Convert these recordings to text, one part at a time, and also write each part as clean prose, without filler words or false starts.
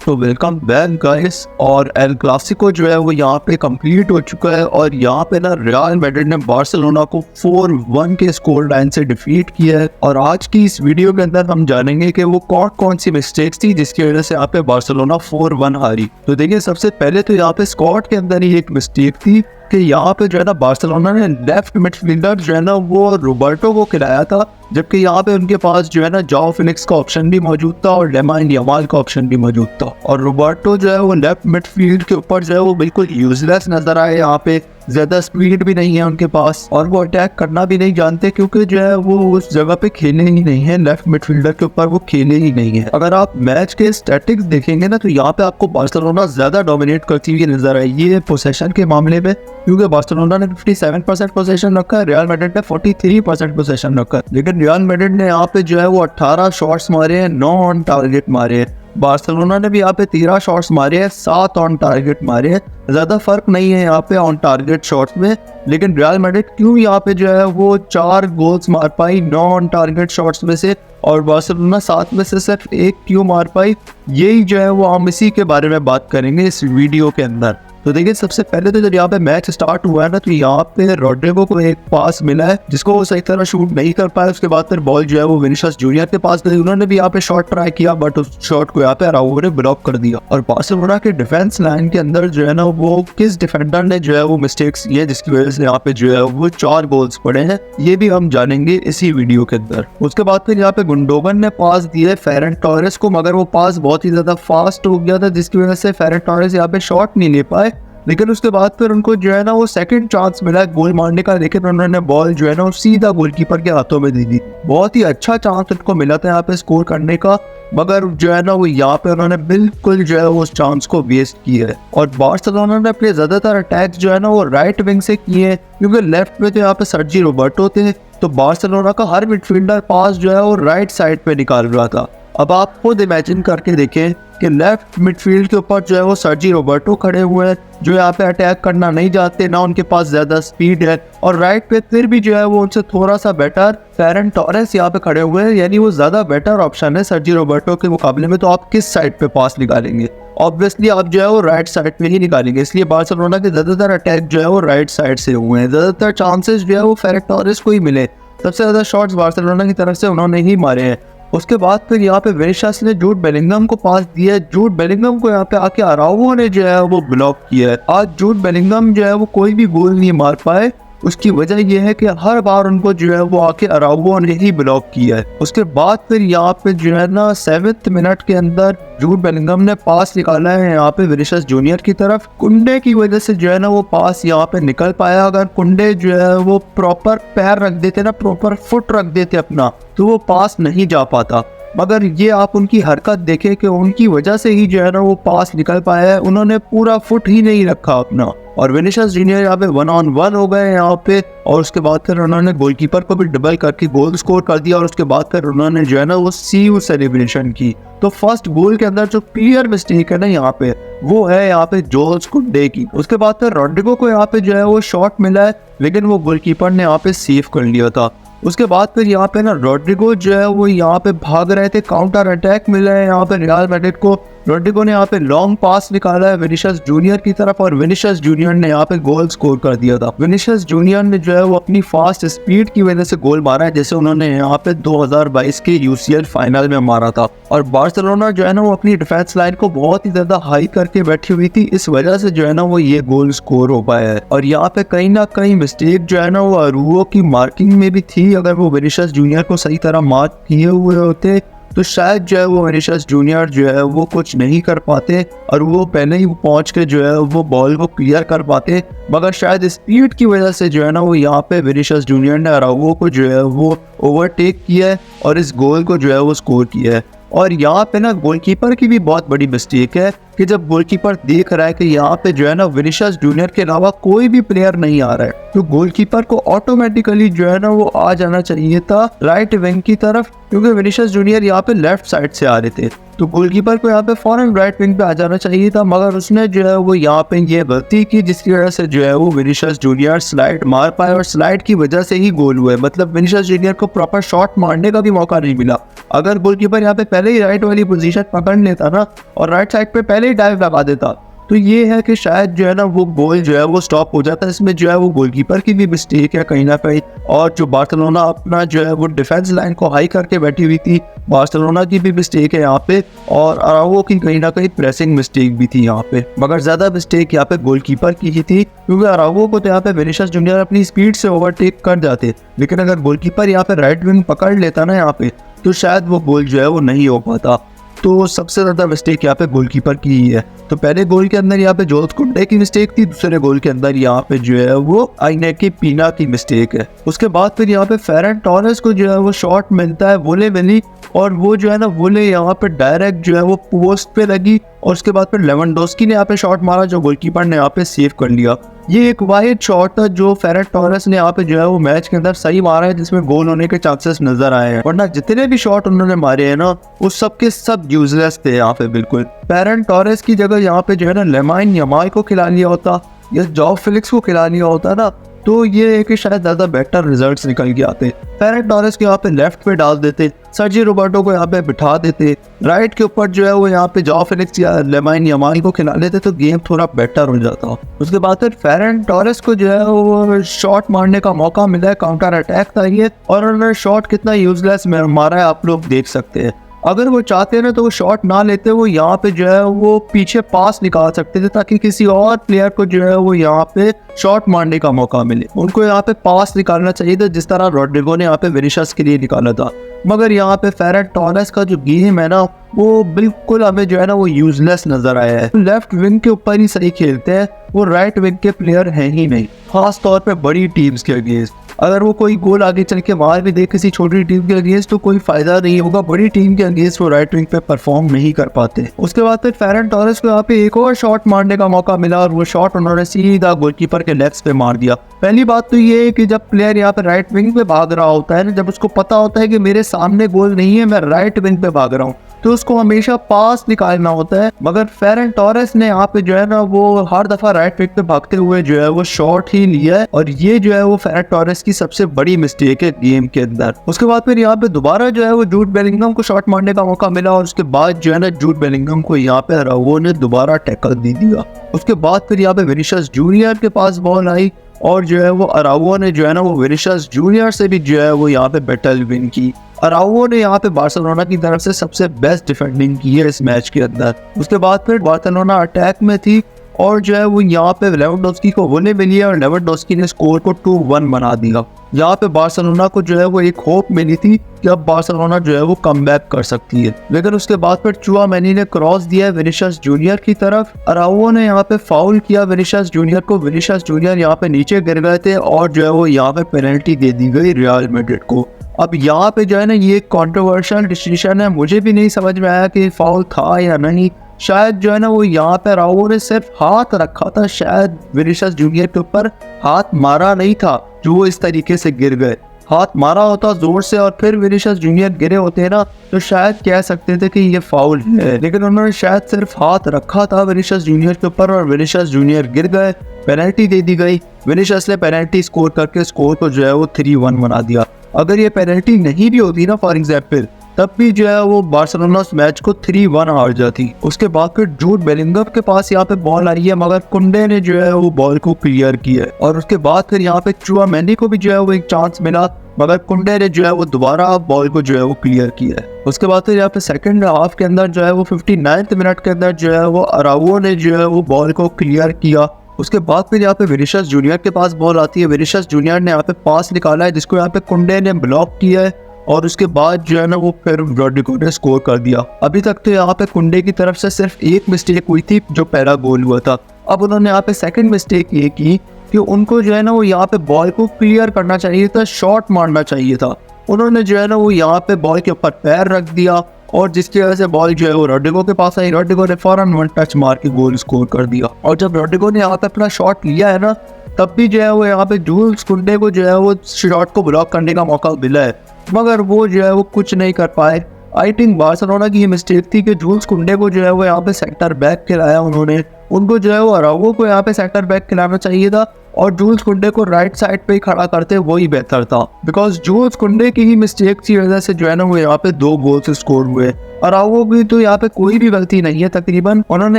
तो welcome back guys. और El Clasico जो है वो यहाँ पे कंप्लीट हो चुका है और यहाँ पे ना रियल मैड्रिड ने बार्सिलोना को 4-1 के स्कोर लाइन से डिफीट किया है। और आज की इस वीडियो के अंदर हम जानेंगे कि वो कौन कौन सी मिस्टेक्स थी जिसकी वजह से यहाँ पे बार्सिलोना 4-1 हारी। तो देखिए, सबसे पहले तो यहाँ पे स्क्वाड के अंदर ही एक मिस्टेक थी कि यहाँ पे जो है ना बार्सिलोना ने लेफ्ट मिडफील्डर जो है ना वो रोबर्टो को खिलाया था, जबकि यहाँ पे उनके पास जो है ना जाओ फिनिक्स का ऑप्शन भी मौजूद था और लेमाइन यमाल का ऑप्शन भी मौजूद था। और रोबर्टो जो है वो लेफ्ट मिडफील्ड के ऊपर जो है वो बिल्कुल यूजलेस नजर आए। यहाँ पे ज्यादा स्पीड भी नहीं है उनके पास और वो अटैक करना भी नहीं जानते, क्योंकि जो है वो उस जगह पे खेले ही नहीं है, लेफ्ट मिडफील्डर के ऊपर वो खेले ही नहीं है। अगर आप मैच के स्टैटिक्स देखेंगे ना तो यहाँ पे आपको बार्सिलोना ज्यादा डोमिनेट करती हुई नजर आई है पोसेशन के मामले में, क्योंकि बार्सिलोना ने 57% पोसेशन रखा है, रियल मैड्रिड ने 43% पोसेशन रखा है। लेकिन रियल मैड्रिड ने यहाँ पे जो है वो 18 शॉट्स मारे हैं, 9 ऑन टारगेट मारे हैं। बार्सिलोना ने भी यहाँ पे 13 शॉट्स मारे हैं, 7 ऑन टारगेट मारे हैं। ज्यादा फर्क नहीं है यहाँ पे ऑन टारगेट शॉट्स में, लेकिन रियल मैड्रिड क्यों यहाँ पे जो है वो 4 गोल्स मार पाई 9 ऑन टारगेट शॉट्स में से, और बार्सिलोना 7 में से सिर्फ 1 क्यों मार पाई, यही जो है वो हम इसी के बारे में बात करेंगे इस वीडियो के अंदर। तो देखिए, सबसे पहले तो जब यहाँ पे मैच स्टार्ट हुआ है ना तो यहाँ पे रोड्रिगो को एक पास मिला है जिसको वो सही तरह शूट नहीं कर पाया। उसके बाद फिर बॉल जो है वो विनिसियस जूनियर के पास गई, उन्होंने भी यहाँ पे शॉट ट्राई किया बट उस शॉट को यहाँ पे अराउगो ने ब्लॉक कर दिया। और बार्सिलोना के डिफेंस लाइन के अंदर जो है ना वो किस डिफेंडर ने जो है वो मिस्टेक्स किए जिसकी वजह से यहाँ पे जो है वो 4 गोल्स पड़े हैं, ये भी हम जानेंगे इसी वीडियो के अंदर। उसके बाद फिर यहाँ पे गुंडोगन ने पास दिए फेरन टोरेस को, मगर वो पास बहुत ही ज्यादा फास्ट हो गया था जिसकी वजह से फेरन टोरेस यहाँ पे शॉट नहीं ले पाए। लेकिन उसके बाद फिर उनको जो है ना वो सेकंड चांस मिला गोल मारने का, लेकिन उन्होंने बॉल जो है ना वो सीधा गोलकीपर के हाथों में दे दी। बहुत ही अच्छा चांस उनको मिला था यहाँ पे स्कोर करने का, मगर जो है ना वो यहाँ पे उन्होंने बिल्कुल जो है वो उस चांस को वेस्ट किया है। और बार्सिलोना ने अपने ज्यादातर अटैक्स जो है ना वो राइट विंग से किए, क्योंकि लेफ्ट में तो यहाँ पे सर्जी रोबर्टो थे, तो बार्सिलोना का हर मिडफील्डर पास जो है वो राइट साइड पे निकाल रहा था। अब आप खुद इमेजिन करके देखें कि लेफ्ट मिडफील्ड के ऊपर जो है वो सर्जी रोबर्टो खड़े हुए हैं जो यहाँ पे अटैक करना नहीं चाहते, ना उनके पास ज्यादा स्पीड है, और राइट पे फिर भी जो है वो उनसे थोड़ा सा बेटर फेरन टोरेस यहाँ पे खड़े हुए हैं, यानी वो ज्यादा बेटर ऑप्शन है सर्जी रोबर्टो के मुकाबले में। तो आप किस साइड पे पास निकालेंगे? ऑब्वियसली आप जो है वो राइट साइड पे ही निकालेंगे, इसलिए बार्सिलोना के ज्यादातर अटैक जो है वो राइट साइड से हुए हैं। ज्यादातर चांसेस जो है वो फेरन टोरेस को ही मिले, सबसे ज्यादा शॉट्स बार्सिलोना की तरफ से उन्होंने ही मारे हैं। उसके बाद फिर यहाँ पे विनिसियस ने जूड बेलिंगम को पास दिया है, जूड बेलिंगम को यहाँ पे आके अराउगो ने जो है वो ब्लॉक किया है। आज जूड बेलिंगम जो है वो कोई भी गोल नहीं मार पाए, उसकी वजह यह है कि हर बार उनको जो है वो आके अराउगो ने ही ब्लॉक किया है। उसके बाद फिर यहाँ पे जो है ना 7th मिनट के अंदर जूड बेलिंगम ने पास निकाला है यहाँ पे विनिसियस जूनियर की तरफ। कुंडे की वजह से जो है ना वो पास यहाँ पे निकल पाया। अगर कुंडे जो है वो प्रॉपर पैर रख देते ना, प्रॉपर फुट रख देते अपना, तो वो पास नहीं जा पाता। मगर ये आप उनकी हरकत देखें कि उनकी वजह से ही जो है ना वो पास निकल पाया है, उन्होंने पूरा फुट ही नहीं रखा अपना। और विनिसियस जूनियर यहाँ पे 1-on-1 हो गए यहाँ पे, और उसके बाद फिर उन्होंने गोलकीपर को भी डबल करके गोल स्कोर कर दिया। और उसके बाद फिर उन्होंने जो है ना वो सीयू सेलिब्रेशन की। तो फर्स्ट गोल के अंदर जो क्लियर मिस्टेक है ना यहाँ पे, वो है यहाँ पे जोल्स कुंडे की। उसके बाद फिर रोड्रिगो को यहाँ पे जो है वो शॉट मिला है, लेकिन वो गोलकीपर ने यहाँ पे सेव कर लिया था। उसके बाद फिर यहाँ पे ना रोड्रिगो जो है वो यहाँ पे भाग रहे थे, काउंटर अटैक मिला है यहाँ पे रियल मैड्रिड को। रोड्रिगो ने यहाँ पे लॉन्ग पास निकाला है विनिसियस जूनियर की तरफ, और विनिसियस जूनियर ने यहाँ पे गोल स्कोर कर दिया था। विनिसियस जूनियर ने जो है वो अपनी फास्ट स्पीड की वजह से गोल मारा है, जैसे उन्होंने यहाँ पे 2022 के UCL फाइनल में मारा था। और बार्सिलोना जो है ना वो अपनी डिफेंस लाइन को बहुत ही ज्यादा हाई करके बैठी हुई थी, इस वजह से जो है ना वो ये गोल स्कोर हो पाया है। और यहाँ पे कहीं ना कहीं मिस्टेक जो है ना वो अराउगो की मार्किंग में भी थी। अगर वो विनिसियस जूनियर को सही तरह मार्क किए हुए होते तो शायद जो है वो विनिसियस जूनियर जो है वो कुछ नहीं कर पाते और वो पहले ही पहुंच के जो है वो बॉल को क्लियर कर पाते। मगर शायद स्पीड की वजह से जो है ना वो यहाँ पे विनिसियस जूनियर ने अराउगो को जो है वो ओवरटेक किया है और इस गोल को जो है वो स्कोर किया है। और यहाँ पे ना गोलकीपर की भी बहुत बड़ी मिस्टेक है कि जब गोलकीपर देख रहा है कि यहाँ पे जो है ना विनिसियस जूनियर के अलावा कोई भी प्लेयर नहीं आ रहा है, तो गोलकीपर को ऑटोमेटिकली जो है ना वो आ जाना चाहिए था राइट विंग की तरफ, क्योंकि विनीशियस जूनियर यहाँ पे लेफ्ट साइड से आ रहे थे। तो गोलकीपर को यहाँ पे फौरन राइट विंग पे आ जाना चाहिए था, मगर उसने जो है वो यहाँ पे ये गलती की, जिसकी वजह से जो है वो विनीशियस जूनियर स्लाइड मार पाए और स्लाइड की वजह से ही गोल हुए। मतलब विनीशियस जूनियर को प्रॉपर शॉट मारने का भी मौका नहीं मिला। अगर गोलकीपर यहाँ पे पहले ही राइट वाली पोजीशन पकड़ लेता ना और राइट साइड पे पहले ही डाइव लगा देता, तो ये है कि शायद जो है ना वो गोल जो है वो स्टॉप हो जाता है। इसमें जो है वो गोलकीपर की भी मिस्टेक है कहीं ना कहीं, और जो बार्सिलोना अपना जो है वो डिफेंस लाइन को हाई करके बैठी हुई थी, बार्सिलोना की भी मिस्टेक है यहाँ पे, और अराउगो की कहीं ना कहीं प्रेसिंग मिस्टेक भी थी यहाँ पे। मगर ज्यादा मिस्टेक यहाँ पे गोलकीपर की ही थी, क्योंकि अराउगो को तो यहाँ पे विनीशियस जूनियर अपनी स्पीड से ओवरटेक कर जाते, लेकिन अगर गोलकीपर यहाँ पे राइट विंग पकड़ लेता ना यहाँ पे, तो शायद वो गोल जो है वो नहीं हो पाता। तो सबसे ज्यादा मिस्टेक यहाँ पे गोलकीपर की ही है। तो पहले गोल के अंदर यहाँ पे जोस कुंडे की मिस्टेक थी, दूसरे गोल के अंदर यहाँ पे जो है वो आइनेकी पीना की मिस्टेक है। उसके बाद फिर यहाँ पे फेरन टोरेस को जो है वो शॉट मिलता है, वोले मिली, और वो जो है ना वोले यहाँ पे डायरेक्ट जो है वो पोस्ट पे लगी, और उसके बाद फिर लेवेंडोस्की ने यहाँ पे शॉट मारा जो गोलकीपर ने यहाँ पे सेव कर लिया। ये एक वाइड शॉट था जो फेरन टोरेस ने यहाँ पे जो है वो मैच के अंदर सही मारा है, जिसमें गोल होने के चांसेस नजर आए हैं, वरना जितने भी शॉट उन्होंने मारे हैं ना वो सब के सब यूजलेस थे यहाँ पे बिल्कुल। फेरन टोरेस की जगह यहाँ पे जो है ना लेमाइन यमाल को खिला लिया होता या जॉ फिलिक्स को खिला लिया होता ना, तो ये है कि शायद ज्यादा बेटर रिजल्ट्स निकल के आते। फेरन टोरेस को यहाँ पे लेफ्ट पे डाल देते, सर्जी रोबर्टो को यहाँ पे बिठा देते, राइट के ऊपर जो है वो यहाँ पे जॉ फिलिक्स या लेमाइन यमाल को खिला लेते, तो गेम थोड़ा बेटर हो जाता। उसके बाद फिर फेरन टोरेस को जो है वो शॉट मारने का मौका मिला है, काउंटर अटैक था ये, और उन्होंने शॉट कितना यूजलेस मारा है आप लोग देख सकते हैं। अगर वो चाहते हैं ना तो वो शॉट ना लेते, वो यहाँ पे जो है वो पीछे पास निकाल सकते थे, ताकि किसी और प्लेयर को जो है वो यहाँ पे शॉट मारने का मौका मिले। उनको यहाँ पे पास निकालना चाहिए था, जिस तरह रोड्रिगो ने यहाँ पे विनीशियस के लिए निकाला था। मगर यहाँ पे फेरन टोरेस का जो गेम है ना वो बिल्कुल हमें जो है ना वो यूजलेस नजर आया है। लेफ्ट विंग के ऊपर ही सही खेलते हैं, वो राइट विंग के प्लेयर हैं ही नहीं, खास तौर पे बड़ी टीम्स के अगेंस्ट। अगर वो कोई गोल आगे चल के मार भी दे किसी छोटी टीम के अगेंस्ट, तो कोई फायदा नहीं होगा, बड़ी टीम के अगेंस्ट वो राइट विंग पे परफॉर्म नहीं कर पाते। उसके बाद फिर फेरन टोरेस को यहाँ पे एक और शॉट मारने का मौका मिला, और वो शॉट उन्होंने सीधा गोलकीपर के लेग्स पे मार दिया। पहली बात तो ये है कि जब प्लेयर यहाँ पे राइट विंग पे भाग रहा होता है ना, जब उसको पता होता है कि मेरे सामने गोल नहीं है, मैं राइट विंग पे भाग रहा हूँ, तो उसको हमेशा पास निकालना होता है। मगर फेरन टोरेस ने यहाँ पे जो है ना वो हर दफा राइट विंग पे भागते हुए जो है वो शॉट ही लिया है, और ये जो है वो फेरन टोरेस की सबसे बड़ी मिस्टेक है गेम के अंदर। उसके बाद फिर यहाँ पे दोबारा जो है वो जूड बेलिंगम को शॉट मारने का मौका मिला, और उसके बाद जो है ना जूड बेलिंगम को यहाँ पे अराउगो ने दोबारा टैकल दे दिया। उसके बाद फिर यहाँ पे विनीशियस जूनियर के पास बॉल आई, और जो है वो अराउगो ने जो है ना वो विनीशियस जूनियर से भी जो है वो यहाँ पे बैटल विन की। अराउगो ने यहाँ पे बार्सिलोना की तरफ से सबसे बेस्ट डिफेंडिंग की है इस मैच के अंदर। उसके बाद फिर बार्सिलोना अटैक में थी, और जो है वो यहाँ पे लेवेंडोस्की को होने मिली है, और लेवेंडोस्की ने स्कोर को 2-1 बना दिया। यहाँ पे बार्सिलोना को जो है वो एक होप मिली थी कि अब बार्सिलोना जो है वो कमबैक कर सकती है, लेकिन उसके बाद फिर चुआमेनी ने क्रॉस दिया विनीशियस जूनियर की तरफ। अराउगो ने यहाँ पे फाउल किया विनीशियस जूनियर को, विनीशियस जूनियर यहाँ पे नीचे गिर गए थे, और जो है वो यहाँ पे पेनल्टी दे दी गई रियल मैड्रिड को। अब यहाँ पे जो है ना ये कंट्रोवर्शियल डिसीजन है, मुझे भी नहीं समझ में आया कि फाउल था या नहीं। शायद जो है ना वो यहाँ पे अराउगो ने सिर्फ हाथ रखा था, शायद विनीशियस जूनियर के ऊपर हाथ मारा नहीं था, जो वो इस तरीके से गिर गए। हाथ मारा होता जोर से और फिर विनीशियस जूनियर गिरे होते हैं ना, तो शायद कह सकते थे कि ये फाउल है, लेकिन उन्होंने शायद सिर्फ हाथ रखा था विनीशियस जूनियर के ऊपर, और विनीशियस जूनियर गिर गए, पेनल्टी दे दी गई। विनीशियस ने पेनल्टी स्कोर करके स्कोर को जो है वो 3-1 बना दिया। अगर ये पेनल्टी नहीं भी होती ना फॉर एग्जाम्पल, तब भी जो है वो बार्सिलोना उस मैच को 3-1 हार जाती। उसके बाद फिर जूड बेलिंगम के पास यहाँ पे बॉल आई है, मगर कुंडे ने जो है वो बॉल को क्लियर किया है, और उसके बाद फिर यहाँ पे चुआमेनी को भी जो है वो एक चांस मिला, मगर कुंडे ने जो है वो दोबारा बॉल को जो है वो क्लियर किया है। उसके बाद फिर यहाँ पे सेकंड हाफ के अंदर जो है वो 59 मिनट के अंदर जो है वो अराउगो ने जो है वो बॉल को क्लियर किया। उसके बाद फिर यहाँ पे विनीशियस जूनियर के पास बॉल आती है, विनीशियस जूनियर ने यहाँ पे पास निकाला है, जिसको यहाँ पे कुंडे ने ब्लॉक किया है, और उसके बाद जो है ना वो फिर रोड्रिगो ने स्कोर कर दिया। अभी तक तो यहाँ पे कुंडे की तरफ से सिर्फ एक मिस्टेक हुई थी, जो पहला गोल हुआ था। अब उन्होंने यहाँ पे सेकंड मिस्टेक ये की कि उनको जो है ना वो यहाँ पे बॉल को क्लियर करना चाहिए था, शॉट मारना चाहिए था। उन्होंने जो है ना वो यहाँ पे बॉल के ऊपर पैर रख दिया, और जिसकी वजह से बॉल जो है वो रोड्रिगो के पास आई। रोड्रिगो ने फौरन 1 टच मार के गोल स्कोर कर दिया, और जब रोड्रिगो ने यहाँ पे अपना शॉट लिया है ना, तब भी जो है वो यहाँ पे जूल्स कुंडे को जो है वो शॉट को ब्लॉक करने का मौका मिला है, मगर वो जो है वो कुछ नहीं कर पाए। आई थिंक बार्सिलोना की ये मिस्टेक थी कि जूल्स कुंडे को जो है वो यहाँ पे सेंटर बैक खिलाया उन्होंने। उनको जो है वो अराउगो को यहाँ पे सेंटर बैक खिलाना चाहिए था और जूल्स कुंडे को राइट साइड पे ही खड़ा करते वही बेहतर था, बिकॉज जूल्स कुंडे की ही मिस्टेक की वजह से जो है ना वो यहाँ पे 2 गोल्स स्कोर हुए। अराउगो की तो यहाँ पे कोई भी गलती नहीं है तकरीबन। उन्होंने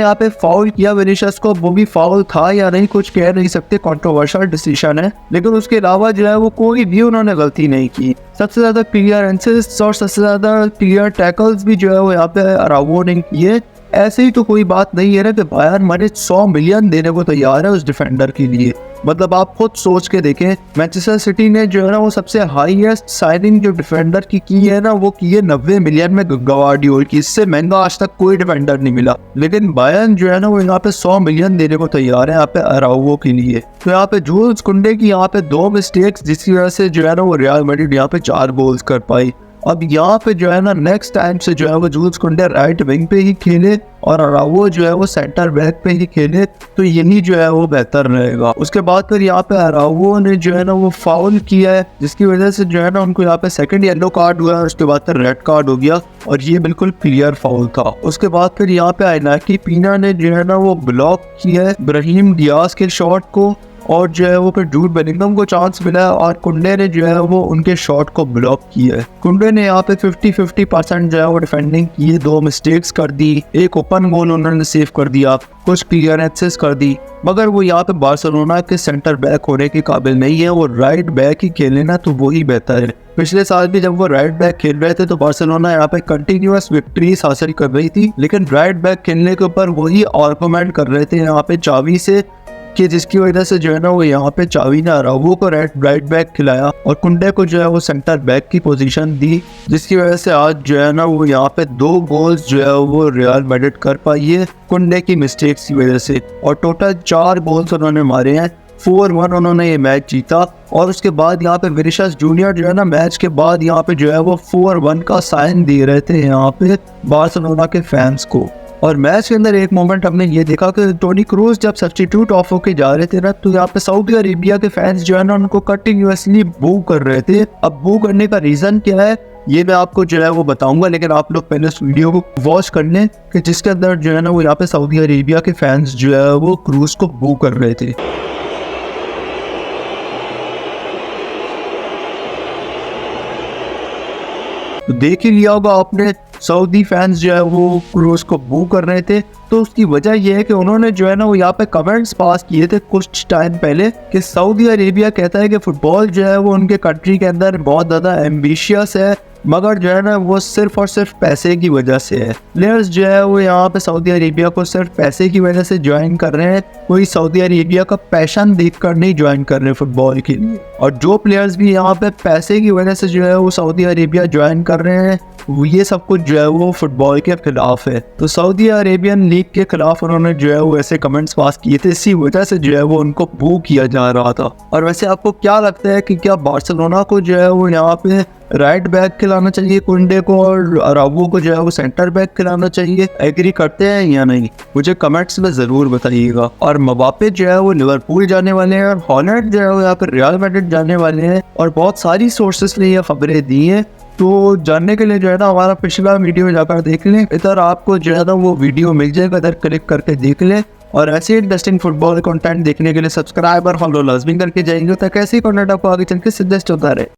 यहाँ पे फाउल किया विनीसियस को, वो भी फाउल था या नहीं कुछ कह नहीं सकते, कंट्रोवर्शियल डिसीजन है, लेकिन उसके अलावा जो है वो कोई भी उन्होंने गलती नहीं की। सबसे ज्यादा क्लियरेंसेस और सबसे ज्यादा क्लियर टैकल्स भी जो है वो यहाँ पे अराउगो ने किए। ऐसे ही तो कोई बात नहीं है ना कि बायर्न म्यूनिख 100 मिलियन देने को तैयार है उस डिफेंडर के लिए। मतलब आप खुद सोच के देखें, मैनचेस्टर सिटी ने जो है ना वो सबसे हाईएस्ट साइनिंग जो डिफेंडर की है ना वो की है 90 मिलियन में गवार्डियोल की। इससे महंगा आज तक कोई डिफेंडर नहीं मिला, लेकिन बायर्न जो है ना वो यहाँ पे 100 मिलियन देने को तैयार है यहाँ पे अराउगो के लिए। तो यहाँ पे जूल्स कुंडे की यहाँ पे 2 मिस्टेक्स जिसकी वजह से जो है ना वो रियल मैड्रिड यहाँ पे 4 गोल्स कर पाई। अब यहाँ पे जो है ना नेक्स्ट टाइम से जो है वो जूल्स कुंडे राइट विंग पे ही खेले और अराउगो जो है वो सेंटर बैक पे ही खेले, तो यही जो है वो बेहतर रहेगा। उसके बाद फिर यहाँ पे अराउगो ने जो है ना वो फाउल किया है, जिसकी वजह से जो है ना उनको यहाँ पे सेकंड येलो कार्ड हुआ है, उसके बाद फिर रेड कार्ड हो गया और ये बिल्कुल क्लियर फाउल था। उसके बाद फिर यहाँ पे इनाकी पीना ने जो है ना वो ब्लॉक किया है ब्राहीम डियाज के शॉट को, और जो है वो फिर जूड बेलिंगम को चांस मिला और कुंडे ने जो है वो उनके शॉट को ब्लॉक किया है। कुंडे ने यहाँ पे 50-50% जो है वो डिफेंडिंग की, 2 मिस्टेक्स कर दी, एक ओपन गोल उन्होंने सेव कर दिया, कुछ क्लियरेंसेस कर दी, मगर वो यहाँ पे बार्सिलोना के सेंटर बैक होने के काबिल नहीं है। वो राइट बैक ही खेले ना तो वही बेहतर है। पिछले साल भी जब वो राइट बैक खेल रहे थे तो बार्सिलोना यहाँ पे कंटिन्यूअस विक्ट्रीज हासिल कर रही थी, लेकिन राइट बैक खेलने के ऊपर वही आर्गुमेंट कर रहे थे यहाँ पे चावी से, कि जिसकी वजह से जो है ना वो यहाँ पे चावी ने अराउगो को राइट बैक खिलाया और कुंडे को जो है वो सेंटर बैक की पोजीशन दी, जिसकी वजह से आज जो है ना वो यहाँ पे 2 गोल्स जो है वो रियल मैड्रिड कर पाई है कुंडे की मिस्टेक्स की वजह से। और टोटल 4 गोल्स उन्होंने मारे हैं, 4-1 उन्होंने ये मैच जीता। और उसके बाद यहाँ पे विनीसियस जूनियर जो है ना मैच के बाद यहाँ पे जो है वो 4-1 का साइन दे रहे थे यहाँ पे बार्सिलोना के फैंस को। और मैच के अंदर एक मोमेंट हमने ये देखा कि टोनी क्रूज जब सब्स्टिट्यूट ऑफ होके जा रहे थे ना तो यहाँ पे सऊदी अरेबिया के फैंस जो है ना उनको कंटिन्यूअसली बू कर रहे थे। अब बू करने का रीजन क्या है ये मैं आपको जो है वो बताऊंगा, लेकिन आप लोग पहले उस वीडियो को वॉच कर लें कि जिसके अंदर जो है ना वो यहाँ पे सऊदी अरेबिया के फैंस जो है वो क्रूज को बू कर रहे थे। तो देख ही लिया होगा आपने, सऊदी फैंस जो है वो क्रूज को बू कर रहे थे। तो उसकी वजह यह है कि उन्होंने जो है ना वो यहाँ पे कमेंट्स पास किए थे कुछ टाइम पहले कि सऊदी अरेबिया कहता है कि फुटबॉल जो है वो उनके कंट्री के अंदर बहुत ज़्यादा एम्बिशियस है, मगर जो है ना वो सिर्फ और सिर्फ पैसे की वजह से है। प्लेयर्स जो है वो यहाँ पे सऊदी अरेबिया को सिर्फ पैसे की वजह से ज्वाइन कर रहे हैं, कोई सऊदी अरेबिया का पैशन देखकर नहीं ज्वाइन कर रहे फुटबॉल के लिए। और जो प्लेयर्स भी यहाँ पे पैसे की वजह से जो है वो सऊदी अरेबिया ज्वाइन कर रहे हैं ये सब कुछ जो है वो फुटबॉल के खिलाफ है। तो सऊदी अरेबियन लीग के खिलाफ उन्होंने जो है वो ऐसे कमेंट्स पास किए थे, इसी वजह से जो है वो उनको बू किया जा रहा था। और वैसे आपको क्या लगता है कि क्या बार्सिलोना को जो है वो यहाँ पे राइट बैक खिलाना चाहिए कुंडे को और अराउगो को जो है वो सेंटर बैक खिलाना चाहिए? एग्री करते हैं या नहीं? मुझे कमेंट्स में जरूर बताइएगा। और मबापे जो है वो लिवरपूल जाने वाले हैं और हॉलैंड जो है वो यहाँ पर रियल मैड्रिड जाने वाले हैं और बहुत सारी सोर्सेस ने ये खबरें दी हैं। तो जानने के लिए जो है ना हमारा पिछला वीडियो जाकर देख लें, इधर आपको जो है ना वो वीडियो मिल जाएगा, इधर क्लिक करके देख लें। और ऐसे इंटरेस्टिंग फुटबॉल कंटेंट देखने के लिए सब्सक्राइब और फॉलो लाजमी करके जाएंगे ताकि ऐसे ही कंटेंट आपको आगे चल के सजेस्ट होता रहे।